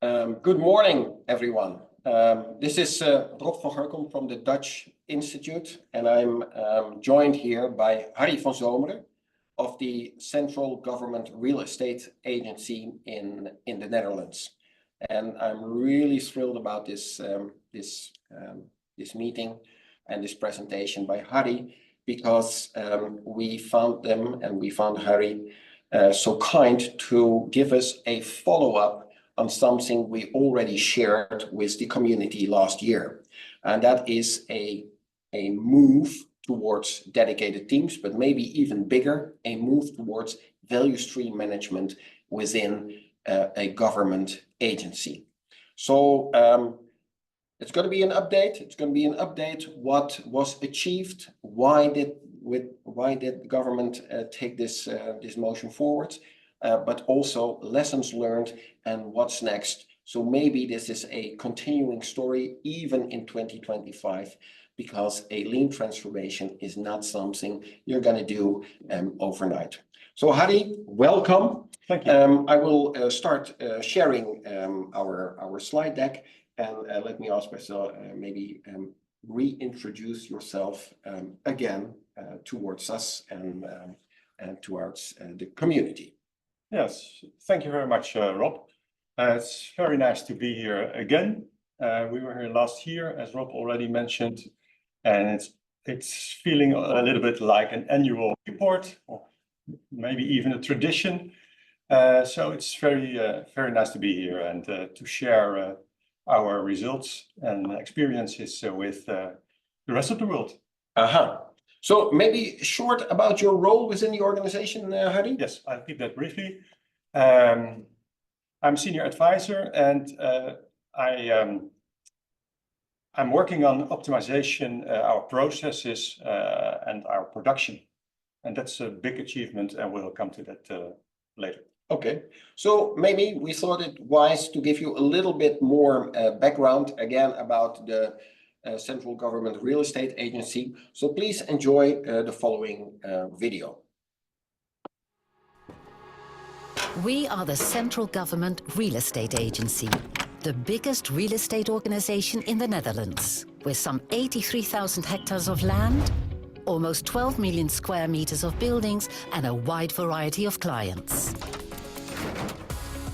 Good morning, everyone. This is Rob van Gerkom from the Dutch Institute, and I'm joined here by Harry van Zomeren of the Central Government Real Estate Agency in the Netherlands. And I'm really thrilled about this meeting and this presentation by Harry, because we found them and we found Harry so kind to give us a follow-up on something we already shared with the community last year. And that is a move towards dedicated teams, but maybe even bigger, a move towards value stream management within a government agency. So it's going to be an update. It's going to be an update what was achieved, why did the government take this motion forward, but also lessons learned and what's next. So maybe this is a continuing story even in 2025, because a lean transformation is not something you're going to do overnight. So Harry, welcome. Thank you. I will start sharing our slide deck, and let me ask myself, maybe reintroduce yourself again towards us and towards the community. Yes, thank you very much, Rob. It's very nice to be here again. We were here last year, as Rob already mentioned, and it's feeling a little bit like an annual report, or maybe even a tradition. So it's very nice to be here and to share our results and experiences with the rest of the world. So maybe short about your role within the organization, Harry? Yes, I'll keep that briefly. I'm senior advisor, and I'm working on optimization, our processes and our production. And that's a big achievement, and we'll come to that later. Okay, so maybe we thought it wise to give you a little bit more background again about the Central Government Real Estate Agency. So please enjoy the following video. We are the Central Government Real Estate Agency, the biggest real estate organization in the Netherlands, with some 83,000 hectares of land, almost 12 million square meters of buildings, and a wide variety of clients.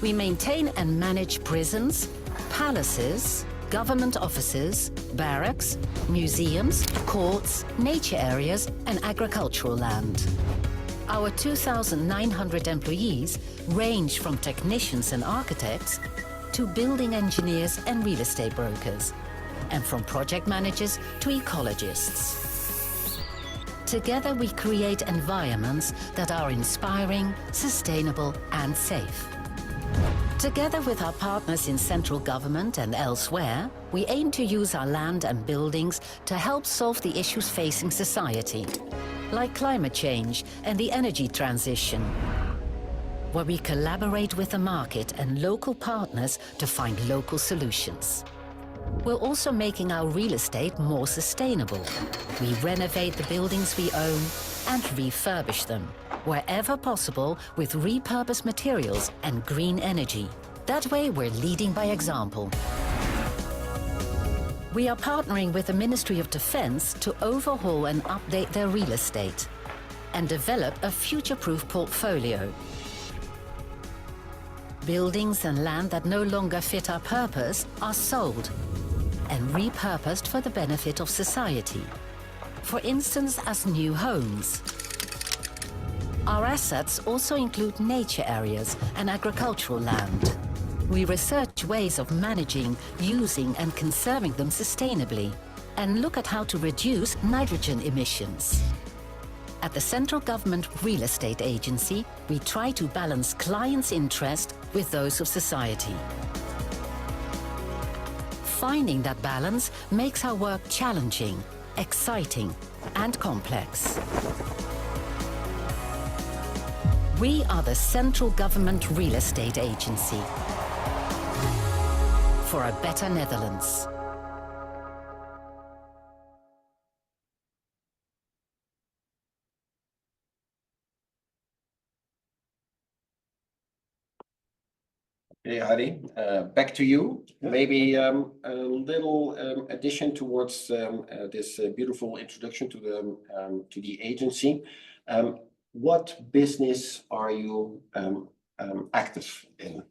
We maintain and manage prisons, palaces, government offices, barracks, museums, courts, nature areas, and agricultural land. Our 2,900 employees range from technicians and architects to building engineers and real estate brokers, and from project managers to ecologists. Together we create environments that are inspiring, sustainable, and safe. Together with our partners in central government and elsewhere, we aim to use our land and buildings to help solve the issues facing society, like climate change and the energy transition, where we collaborate with the market and local partners to find local solutions. We're also making our real estate more sustainable. We renovate the buildings we own and refurbish them, wherever possible, with repurposed materials and green energy. That way, we're leading by example. We are partnering with the Ministry of Defense to overhaul and update their real estate and develop a future-proof portfolio. Buildings and land that no longer fit our purpose are sold and repurposed for the benefit of society, for instance, as new homes. Our assets also include nature areas and agricultural land. We research ways of managing, using and conserving them sustainably, and look at how to reduce nitrogen emissions. At the Central Government Real Estate Agency, we try to balance clients' interest with those of society. Finding that balance makes our work challenging, exciting, and complex. We are the Central Government Real Estate Agency for a better Netherlands. Hey, Harry, back to you. Yeah. Maybe a little addition towards this beautiful introduction to the agency. What business are you active in?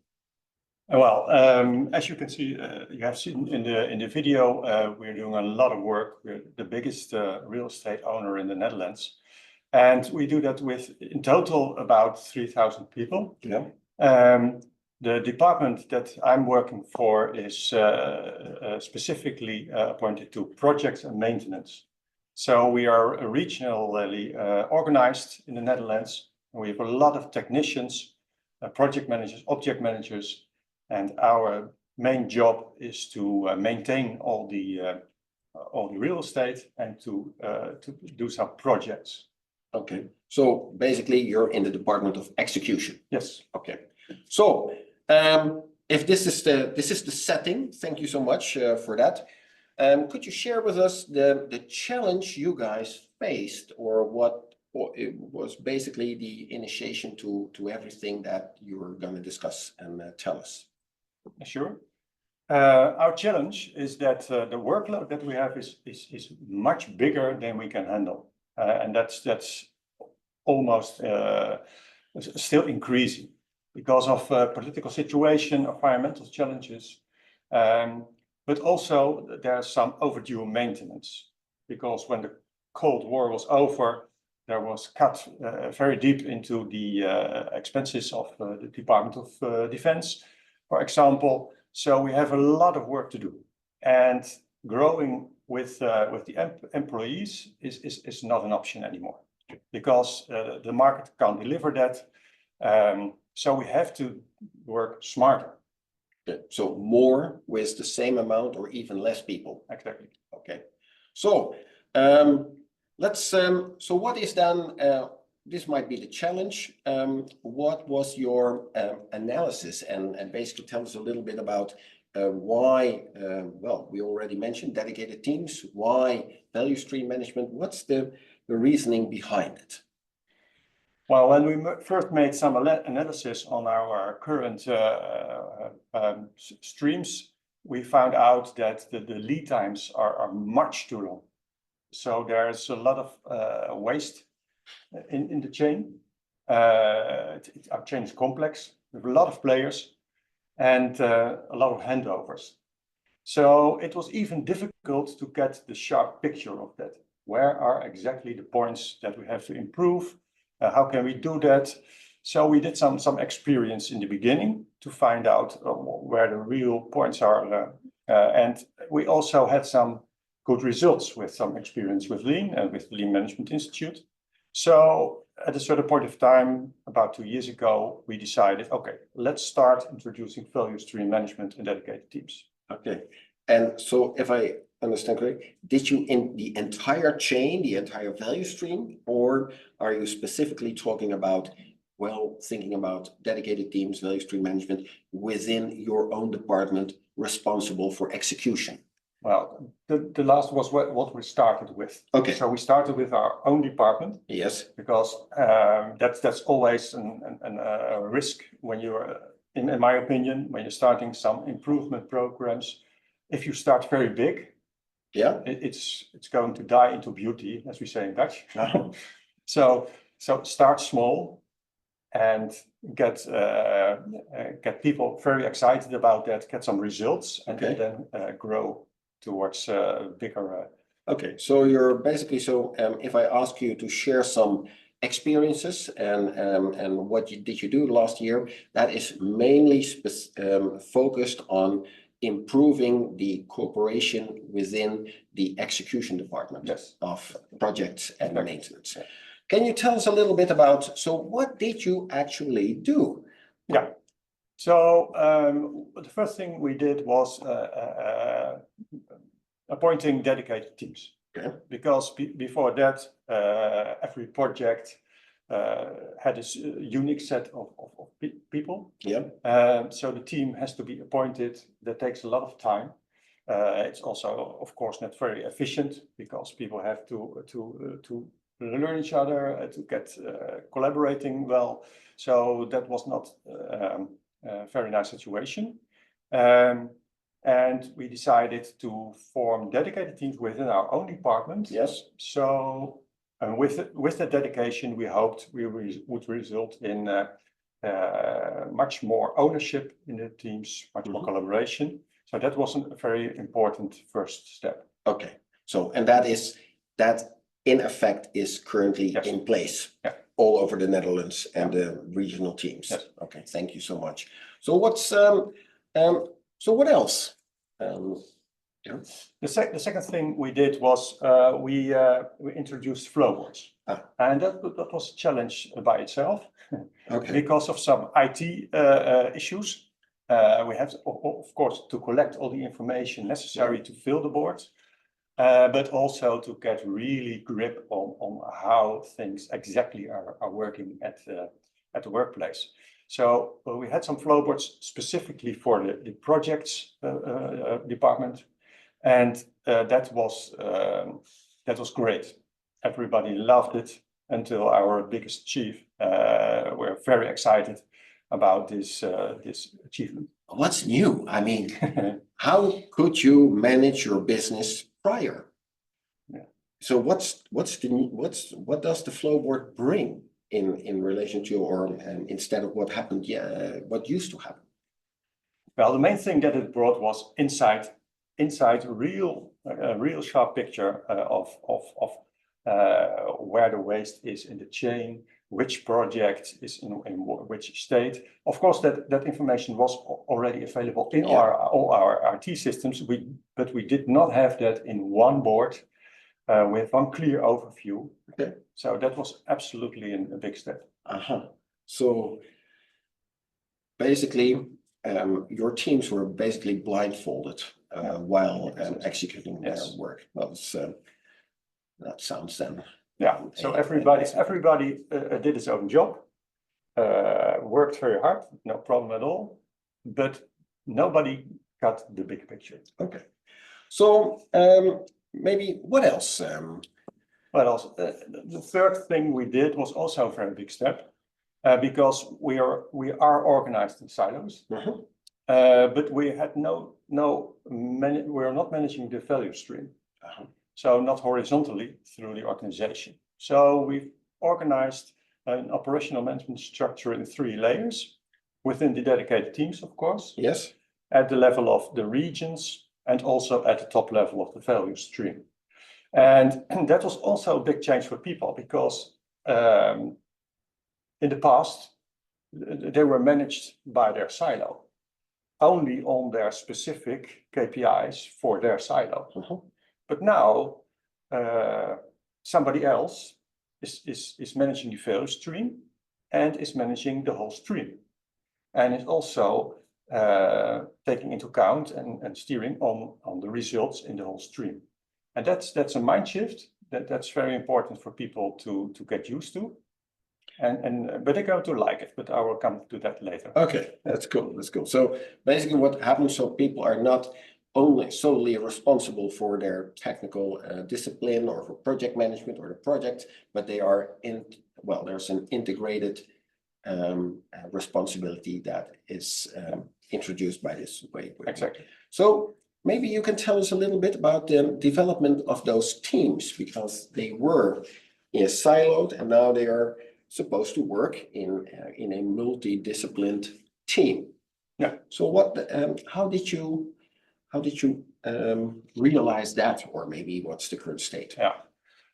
Well, as you can see, you have seen in the video, we're doing a lot of work. We're the biggest real estate owner in the Netherlands, and we do that with in total about 3,000 people. Yeah. The department that I'm working for is specifically appointed to projects and maintenance. So we are regionally organized in the Netherlands, and we have a lot of technicians, project managers, object managers, and our main job is to maintain all the real estate and to do some projects. Okay, so basically you're in the department of execution. Yes. Okay, so if this is the setting, thank you so much for that. Could you share with us the challenge you guys faced, or it was basically the initiation to everything that you're going to discuss and tell us? Sure. Our challenge is that the workload that we have is much bigger than we can handle, and that's almost still increasing because of political situation, environmental challenges, but also there's some overdue maintenance, because when the Cold War was over, there was cut very deep into the expenses of the Department of Defense, for example. So we have a lot of work to do, and growing with the employees is not an option anymore, because the market can't deliver that. So we have to work smarter. Okay. So more with the same amount or even less people. Exactly. Okay. So let's. So what is then? This might be the challenge. What was your analysis, and basically tell us a little bit about why? Well, we already mentioned dedicated teams. Why value stream management? What's the reasoning behind it? Well, when we first made some analysis on our current streams, we found out that the lead times are much too long. So there's a lot of waste in the chain. Our chain is complex. We have a lot of players and a lot of handovers. So it was even difficult to get the sharp picture of that. Where are exactly the points that we have to improve? How can we do that? So we did some experience in the beginning to find out where the real points are. And we also had some good results with some experience with Lean and with the Lean Management Institute. So at a certain point of time, about 2 years ago, we decided, okay, let's start introducing value stream management in dedicated teams. Okay. And so if I understand correctly, did you in the entire chain, the entire value stream, or are you specifically talking about, well, thinking about dedicated teams, value stream management within your own department responsible for execution? Well, the last was what we started with. Okay. So we started with our own department. Yes. Because that's always a risk when you're, in my opinion, when you're starting some improvement programs. If you start very big, yeah, it's going to die into beauty, as we say in Dutch. So start small and get people very excited about that, get some results, and okay, then grow towards bigger. Okay, so you're basically, so if I ask you to share some experiences and what did you do last year, that is mainly focused on improving the cooperation within the execution department. Yes. Of projects and Exactly. maintenance. Yeah. Can you tell us a little bit about, so what did you actually do? Yeah. So the first thing we did was appointing dedicated teams. Okay. Because before that, every project had a unique set of people. Yeah. So the team has to be appointed. That takes a lot of time. It's also, of course, not very efficient, because people have to learn each other, to get collaborating well. So that was not very nice situation. And we decided to form dedicated teams within our own department. Yes. So with the dedication, we hoped we would result in much more ownership in the teams, much more collaboration. So that was a very important first step. Okay. So, and that in effect is currently in place all over the Netherlands and the regional teams. Yes. Okay. Thank you so much. So what's so what else? The second thing we did was we introduced flowboards, and that was a challenge by itself. Okay. Because of some IT issues. We have, of course, to collect all the information necessary to fill the board, but also to get really grip on how things exactly are working at the workplace. So we had some flowboards specifically for the projects department, and that was great. Everybody loved it until our biggest chief were very excited about this achievement. What's new? I mean, how could you manage your business prior? Yeah. So what does the flowboard bring in relation to, or instead of what happened? Yeah, what used to happen? Well, the main thing that it brought was insight, real sharp picture of where the waste is in the chain, which project is in which state. Of course, that information was already available in all our IT systems, but we did not have that in one board with one clear overview. Okay. So that was absolutely a big step. So basically, your teams were basically blindfolded while executing their work. Well, that sounds then. Yeah. So everybody did his own job, worked very hard, no problem at all, but nobody got the big picture. Okay. So maybe what else? What else? The third thing we did was also a very big step, because we are organized in silos, but we had we are not managing the value stream. So not horizontally through the organization. So we've organized an operational management structure in 3 layers within the dedicated teams, of course. Yes. At the level of the regions and also at the top level of the value stream. And that was also a big change for people because in the past, they were managed by their silo, only on their specific KPIs for their silo. But now somebody else is managing the value stream and is managing the whole stream, and is also taking into account and steering on the results in the whole stream. And that's a mind shift that's very important for people to get used to. But they're going to like it, but I will come to that later. Okay, that's cool. That's cool. So basically what happens, so people are not only solely responsible for their technical discipline or for project management or the project, but they are there's an integrated responsibility that is introduced by this way. Exactly. So maybe you can tell us a little bit about the development of those teams, because they were siloed and now they are supposed to work in a multidisciplined team. Yeah. So how did you realize that, or maybe what's the current state? Yeah.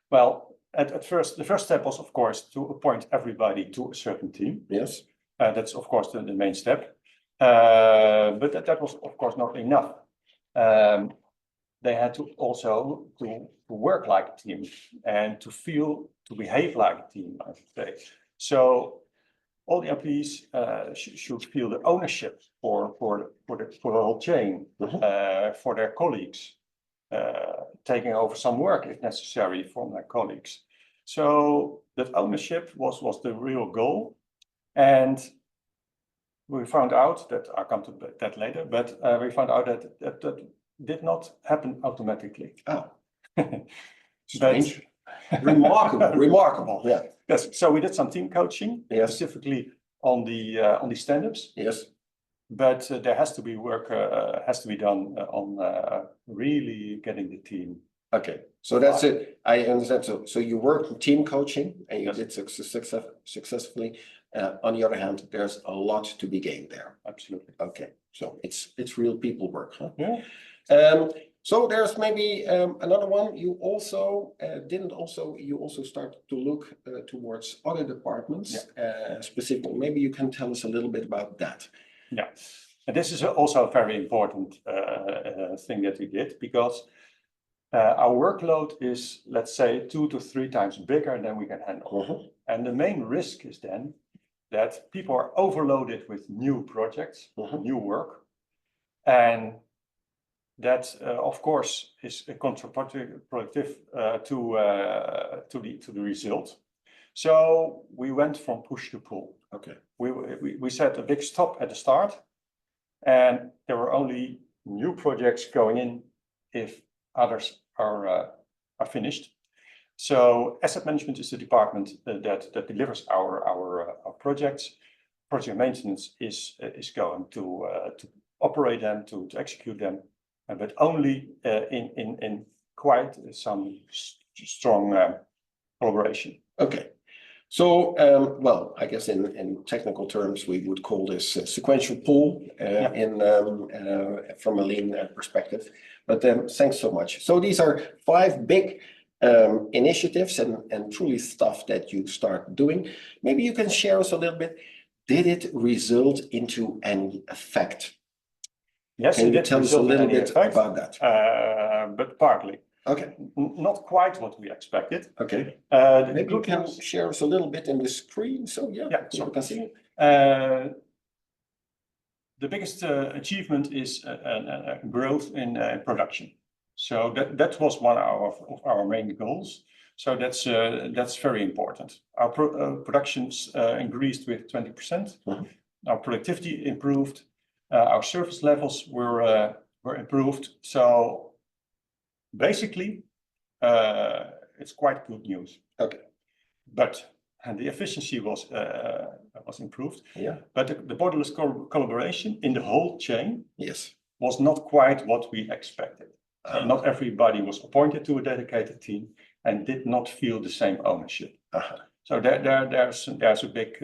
Well, at first, the first step was, of course, to appoint everybody to a certain team. Yes. That's, of course, the main step. But that was, of course, not enough. They had to also to work like a team and to behave like a team, I should say. So all the employees should feel the ownership for the whole chain, for their colleagues, taking over some work if necessary from their colleagues. So that ownership was the real goal. And we found out that, I'll come to that later, but we found out that did not happen automatically. Oh, strange. Remarkable. Yeah. Yes. So we did some team coaching, specifically on the stand-ups. Yes. but there has to be work has to be done on really getting the team. Okay, so that's it. I understand. So you work in team coaching and you Yes. did successfully. On the other hand, there's a lot to be gained there. Absolutely. Okay, so it's real people work, huh? Yeah. So there's maybe another one. You also you also start to look towards other departments, specifically. Maybe you can tell us a little bit about that. Yeah, and this is also a very important thing that we did, because our workload is, let's say, 2 to 3 times bigger than we can handle. And the main risk is then that people are overloaded with new projects, new work, and that, of course, is counterproductive to the result. So we went from push to pull. Okay. We set a big stop at the start, and there were only new projects going in if others are finished. So asset management is the department that delivers our projects. Project maintenance is going to operate them, to execute them, but only in quite some strong collaboration. Okay. So, well, I guess in technical terms, we would call this sequential pull from a lean perspective. But thanks so much. So these are 5 big initiatives and truly stuff that you start doing. Maybe you can share us a little bit. Did it result into any effect? Yes, can it you did tell us a little bit effect, about that? But partly. Okay. Not quite what we expected. Okay. The Maybe you can share us a little bit in the screen. So so we can see. The biggest achievement is growth in production. So that was one of our main goals. So that's very important. Our productions increased with 20%. Our productivity improved. Our service levels were improved. So basically, it's quite good news. Okay. But the efficiency was improved. Yeah. But the borderless collaboration in the whole chain was not quite what we expected. So not everybody was appointed to a dedicated team and did not feel the same ownership. So there's a big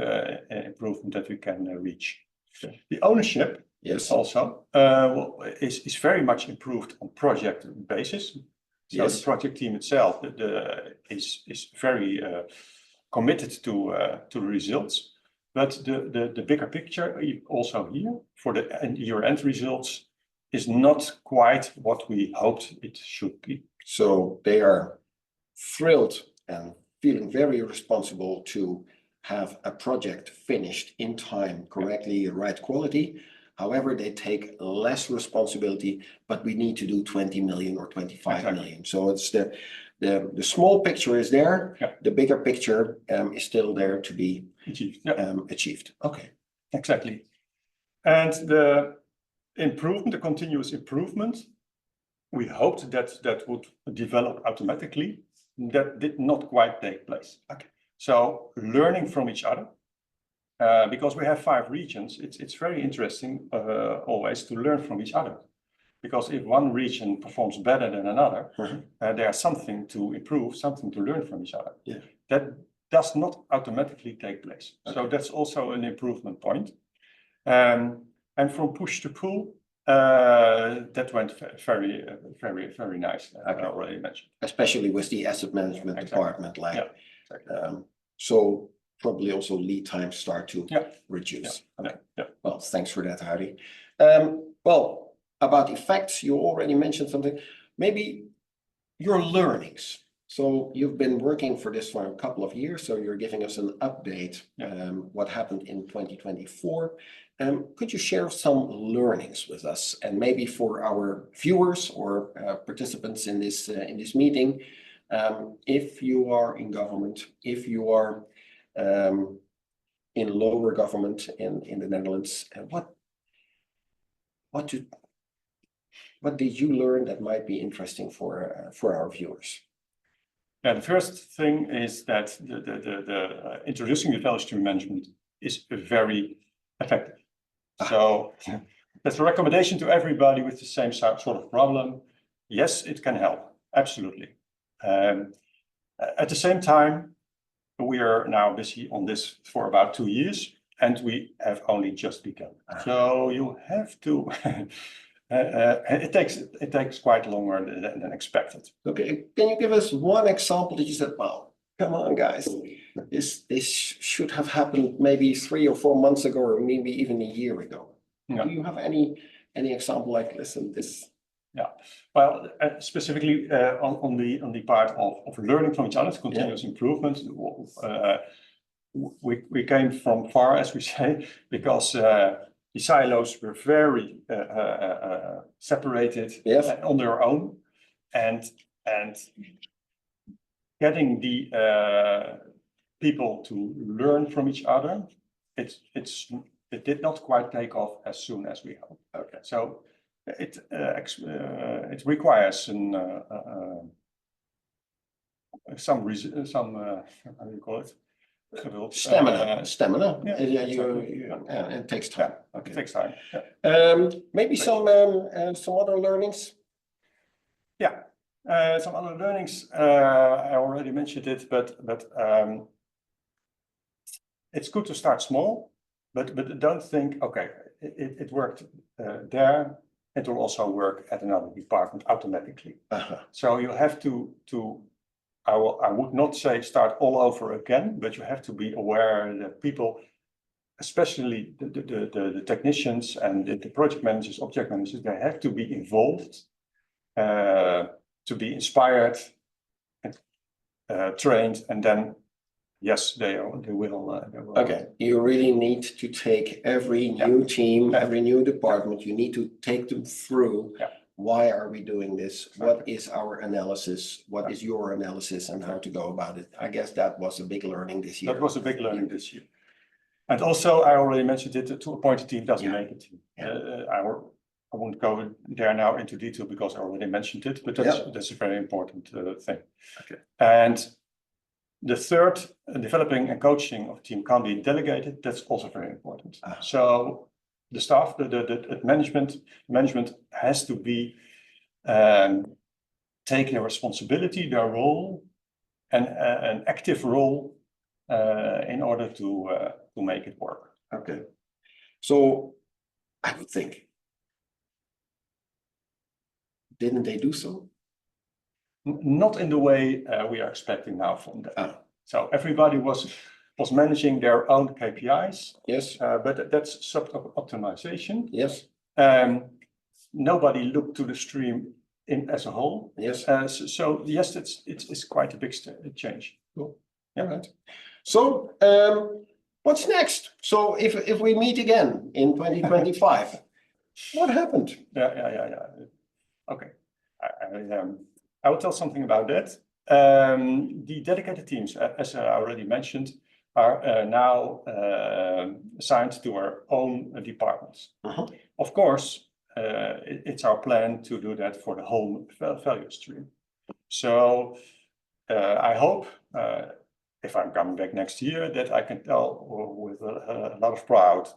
improvement that we can reach. The ownership also is very much improved on project basis. So the project team itself is very committed to the results, but the bigger picture also here for the year-end results is not quite what we hoped it should be. So they are thrilled and feeling very responsible to have a project finished in time, correctly, right quality. However, they take less responsibility, but we need to do 20 million or 25 million. So it's the small picture is there. The bigger picture is still there to be achieved. Okay. Exactly. And the improvement, the continuous improvement, we hoped that would develop automatically. That did not quite take place. Okay. So learning from each other, because we have 5 regions, it's very interesting always to learn from each other. Because if one region performs better than another, there's something to improve, something to learn from each other. That does not automatically take place. So that's also an improvement point. And from push to pull, that went very nice, I already mentioned. Especially with the asset management department, so probably also lead times start to reduce. Well, thanks for that, Harry. Well, about effects, you already mentioned something. Maybe your learnings. So you've been working for this for a couple of years, so you're giving us an update what happened in 2024. Could you share some learnings with us, and maybe for our viewers or participants in this meeting, if you are in government, if you are in lower government in the Netherlands, what did you learn that might be interesting for our viewers? Yeah, the first thing is that the introducing the value stream management is very effective. So that's a recommendation to everybody with the same sort of problem. Yes, it can help, absolutely. At the same time, we are now busy on this for about 2 years, and we have only just begun. So you have to. It takes quite longer than expected. Okay, can you give us one example that you said, "Wow, come on, guys, this should have happened maybe 3 or 4 months ago, or maybe even a year ago"? Yeah. Do you have any example like, listen, this? Yeah, well, specifically on the part of learning from each other, continuous improvement. We came from far, as we say, because the silos were very separated on their own, and getting the people to learn from each other, it did not quite take off as soon as we hoped. Okay, so it requires some how do you call it? Stamina. Yeah, it takes time. Okay. It takes time. Yeah. Maybe some other learnings. Yeah, some other learnings. I already mentioned it, but it's good to start small, but don't think, okay, it worked there. It will also work at another department automatically. So you have to. I would not say start all over again, but you have to be aware that people, especially the technicians and the project managers, object managers, they have to be involved, to be inspired, and trained, and then yes, they will. Okay, you really need to take every new team, every new department. You need to take them through. Yeah. Why are we doing this? What is our analysis? What is your analysis, and how to go about it? I guess that was a big learning this year. That was a big learning this year. And also, I already mentioned it, to appoint a team doesn't make a team. I won't go there now into detail because I already mentioned it, but that's a very important thing. Okay. And the third, developing and coaching of team can't be delegated. That's also very important. So the staff, the management has to be take their responsibility, their role, and an active role in order to make it work. Okay. So I would think, didn't they do so? Not in the way we are expecting now from them. So everybody was managing their own KPIs. Yes. But that's sub-optimization. Yes. Nobody looked to the stream as a whole. Yes. So yes, it's quite a big change. Cool. Yeah. Right. So what's next? So if we meet again in 2025, what happened? Yeah. Okay. I will tell something about that. The dedicated teams, as I already mentioned, are now assigned to our own departments. Of course, it's our plan to do that for the whole value stream. So I hope, if I'm coming back next year, that I can tell with a lot of pride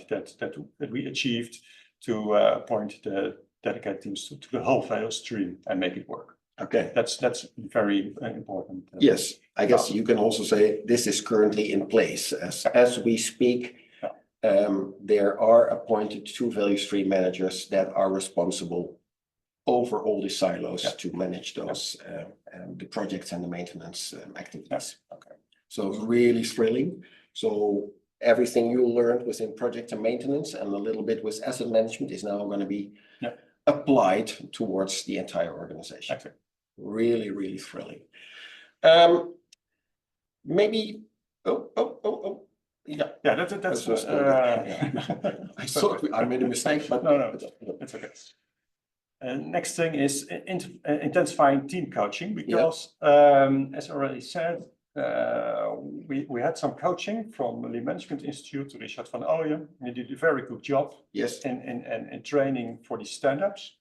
that we achieved to appoint the dedicated teams to the whole value stream and make it work. Okay. That's very important. Yes, I guess you can also say this is currently in place as we speak. There are appointed 2 value stream managers that are responsible over all the silos to manage those the projects and the maintenance activities. Okay. So really thrilling. So everything you learned within project and maintenance and a little bit with asset management is now going to be applied towards the entire organization. Okay. Really, really thrilling. Maybe. Yeah, that's. I thought I made a mistake, but no, it's okay. Next thing is intensifying team coaching because, as I already said, we had some coaching from the Lean Management Institute, Richard van Ooyen. He did a very good job. Yes. In training for the stand-ups,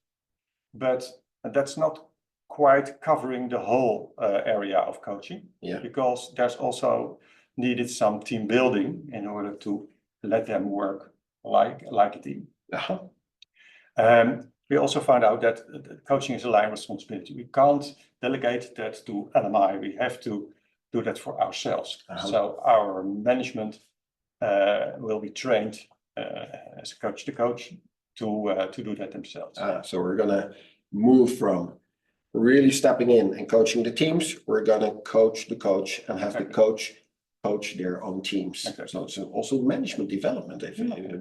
but that's not quite covering the whole area of coaching. Yeah. Because there's also needed some team building in order to let them work like a team. Uh-huh. We also found out that coaching is a line responsibility. We can't delegate that to LMI. We have to do that for ourselves. So our management will be trained as a coach to coach to do that themselves. So we're gonna move from really stepping in and coaching the teams. We're gonna coach the coach and have the coach their own teams. So it's also management development,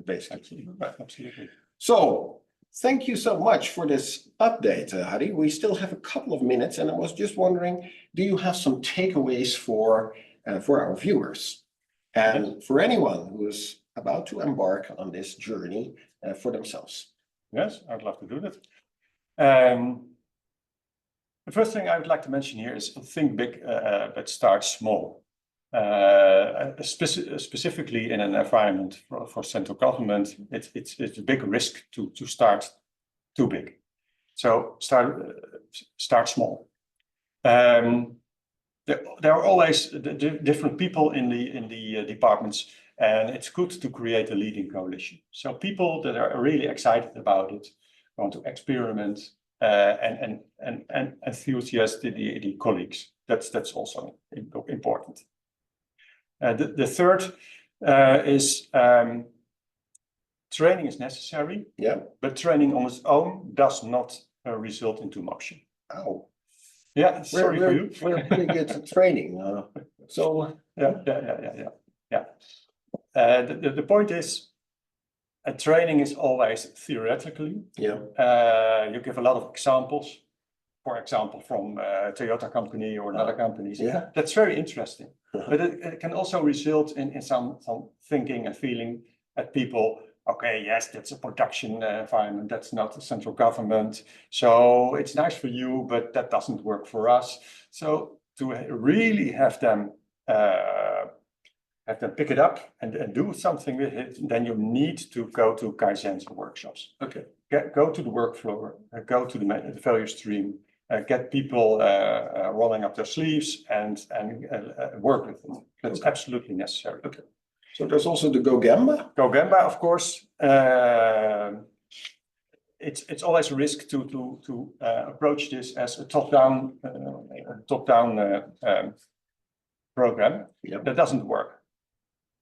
basically. Absolutely. So thank you so much for this update, Harry. We still have a couple of minutes, and I was just wondering, do you have some takeaways for our viewers and for anyone who is about to embark on this journey for themselves? Yes, I'd love to do that. The first thing I would like to mention here is think big, but start small. Specifically in an environment for central government, it's a big risk to start too big. So start small. There are always different people in the departments, and it's good to create a leading coalition. So people that are really excited about it, want to experiment, and enthusiast the colleagues. That's also important. The third is training is necessary, but training on its own does not result into motion. Oh, yeah, sorry for you. We're pretty good at training. So yeah. The point is, training is always theoretically. You give a lot of examples. For example, from Toyota company or another companies. That's very interesting. But it can also result in some thinking and feeling at people, okay, yes, that's a production environment, that's not a central government. So it's nice for you, but that doesn't work for us. So to really have them pick it up and do something with it, then you need to go to Kaizen workshops. Okay. Go to the work floor, go to the value stream, get people rolling up their sleeves and work with it. That's absolutely necessary. Okay. So there's also the Go Gamba. Go Gamba, of course. It's always a risk to approach this as a top-down program. That doesn't work.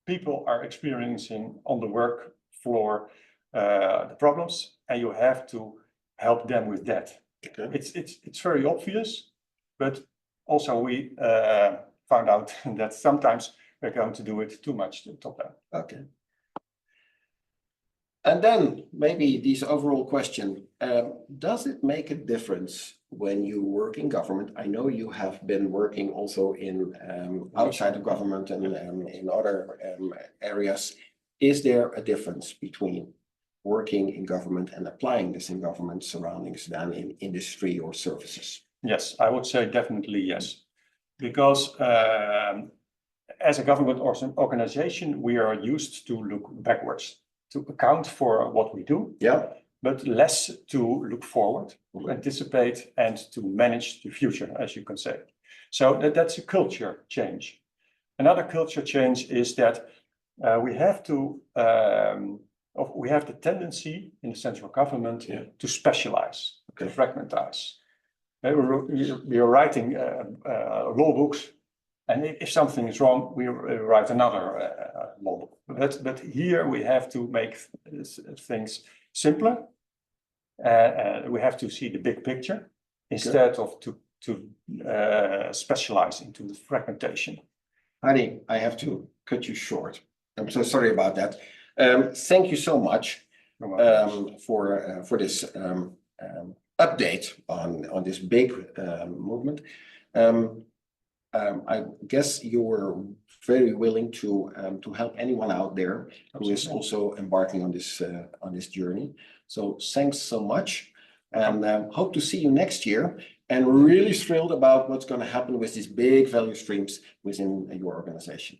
People are experiencing on the work floor the problems, and you have to help them with that. Okay. It's very obvious, but also we found out that sometimes we're going to do it too much to top down. Okay. And then maybe this overall question, does it make a difference when you work in government? I know you have been working also in outside of government and in other areas. Is there a difference between working in government and applying this in government surroundings than in industry or services? Yes, I would say definitely yes. Because as a government organization, we are used to look backwards, to account for what we do, but less to look forward, to anticipate and to manage the future, as you can say. So that's a culture change. Another culture change is that we have the tendency in the central government to specialize, to fragmentize. We are writing law books, and if something is wrong, we write another law book. But here we have to make things simpler. We have to see the big picture instead of to specialize into the fragmentation. Harry, I have to cut you short. I'm so sorry about that. Thank you so much for this update on this big movement. I guess you were very willing to help anyone out there who is also embarking on this journey. So thanks so much, and hope to see you next year. And really thrilled about what's going to happen with these big value streams within your organization.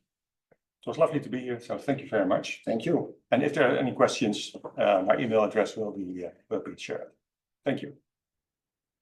It was lovely to be here, so thank you very much. Thank you. And if there are any questions, my email address will be shared. Thank you.